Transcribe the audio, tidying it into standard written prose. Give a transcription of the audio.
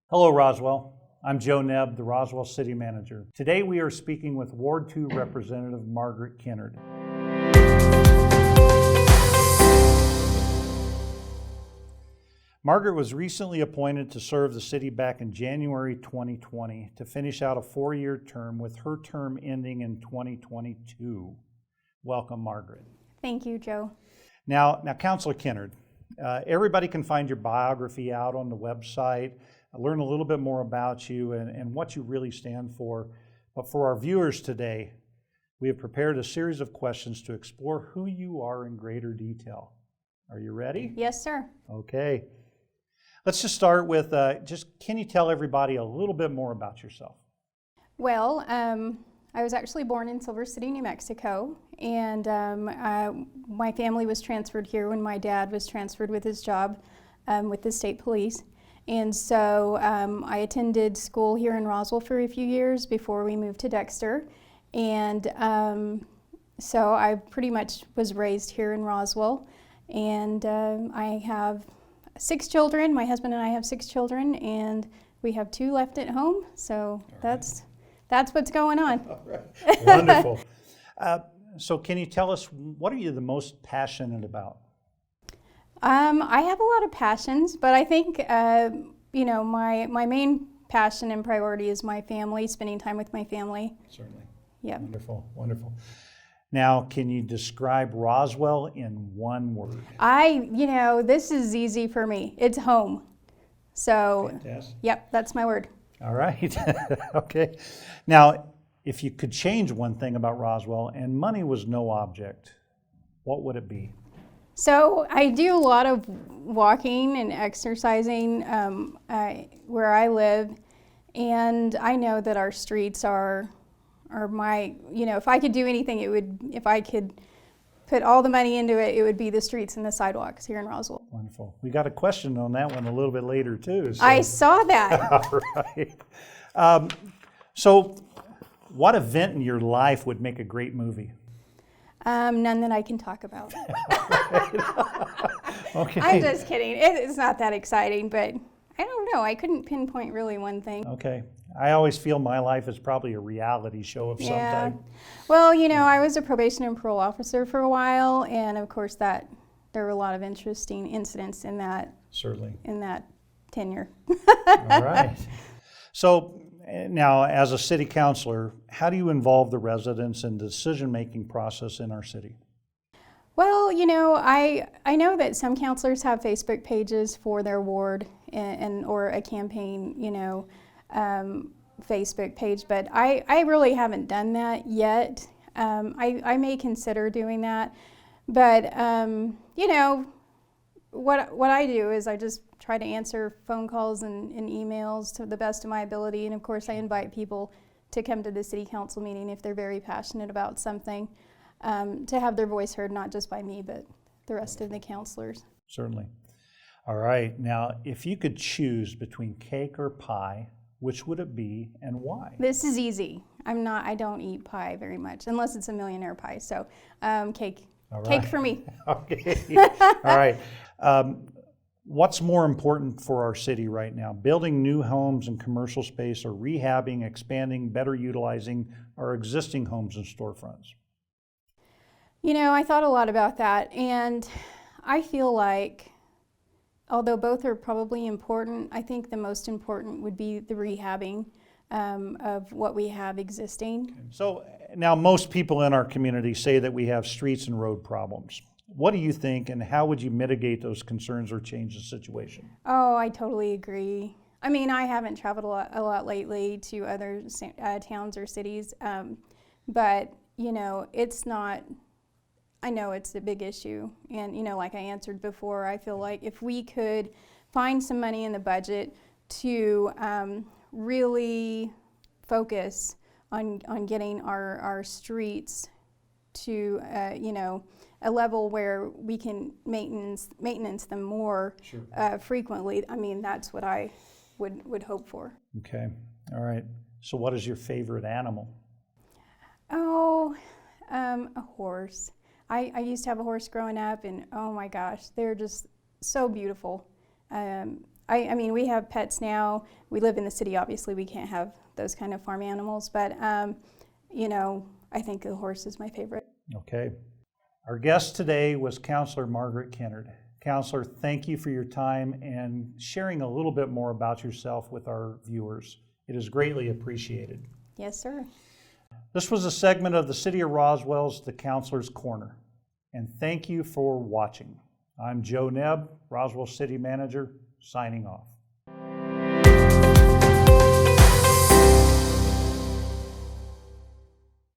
Hello, Roswell. I'm Joe Nebb, the Roswell City Manager. Today we are speaking with Ward 2 Representative Margaret Kennard. Margaret was recently appointed to serve the city back in January 2020 to finish out a 4-year term, with her term ending in 2022. Welcome, Margaret. Thank you, Joe. Now, Councilor Kennard, everybody can find your biography out on the website, learn a little bit more about you and what you really stand for. But for our viewers today, we have prepared a series of questions to explore who you are in greater detail. Are you ready? Yes, sir. Okay. Let's just start with, can you tell everybody a little bit more about yourself? Well, I was actually born in Silver City, New Mexico, and my family was transferred here when my dad was transferred with his job with the state police. And so I attended school here in Roswell for a few years before we moved to Dexter. And so I pretty much was raised here in Roswell. And I have 6 children. My husband and I have 6 children, and we have 2 left at home. So that's what's going on. All right. Wonderful. So can you tell us, what are you the most passionate about? I have a lot of passions, but I think, my main passion and priority is my family, spending time with my family. Certainly. Yeah. Wonderful, wonderful. Now, can you describe Roswell in one word? This is easy for me. It's home. So, Fantastic. Yep, that's my word. All right. Okay. Now, if you could change one thing about Roswell and money was no object, what would it be? So I do a lot of walking and exercising where I live, and I know that our streets are my, if I could do anything, if I could put all the money into it, it would be the streets and the sidewalks here in Roswell. Wonderful. We got a question on that one a little bit later too. So. I saw that. All right. So what event in your life would make a great movie? None that I can talk about. Okay. I'm just kidding. It's not that exciting, but I don't know. I couldn't pinpoint really one thing. Okay. I always feel my life is probably a reality show of some type. Well, I was a probation and parole officer for a while, and of course there were a lot of interesting incidents in that. Certainly. In that tenure. All right. So now, as a city councilor, how do you involve the residents in the decision-making process in our city? Well, I know that some councilors have Facebook pages for their ward or a campaign, Facebook page, but I really haven't done that yet. I may consider doing that, but what I do is I just try to answer phone calls and emails to the best of my ability, and of course I invite people to come to the city council meeting if they're very passionate about something, to have their voice heard, not just by me, but the rest of the councilors. Certainly. All right. Now, if you could choose between cake or pie, which would it be and why? This is easy. I don't eat pie very much, unless it's a millionaire pie, so cake. All right. Cake for me. Okay. All right. What's more important for our city right now? Building new homes and commercial space, or rehabbing, expanding, better utilizing our existing homes and storefronts? I thought a lot about that, and I feel like, although both are probably important, I think the most important would be the rehabbing of what we have existing. So now most people in our community say that we have streets and road problems. What do you think, and how would you mitigate those concerns or change the situation? Oh, I totally agree. I mean, I haven't traveled a lot lately to other towns or cities, but, it's not, I know it's a big issue. And, like I answered before, I feel like if we could find some money in the budget to really focus on getting our streets to, a level where we can maintenance them more frequently. I mean, that's what I would hope for. Okay. All right. So what is your favorite animal? Oh, a horse. I used to have a horse growing up, and oh my gosh, they're just so beautiful. I mean, we have pets now. We live in the city, obviously. We can't have those kind of farm animals, but, you know, I think the horse is my favorite. Okay. Our guest today was Councilor Margaret Kennard. Councilor, thank you for your time and sharing a little bit more about yourself with our viewers. It is greatly appreciated. Yes, sir. This was a segment of the City of Roswell's The Councilor's Corner, and thank you for watching. I'm Joe Nebb, Roswell City Manager, signing off.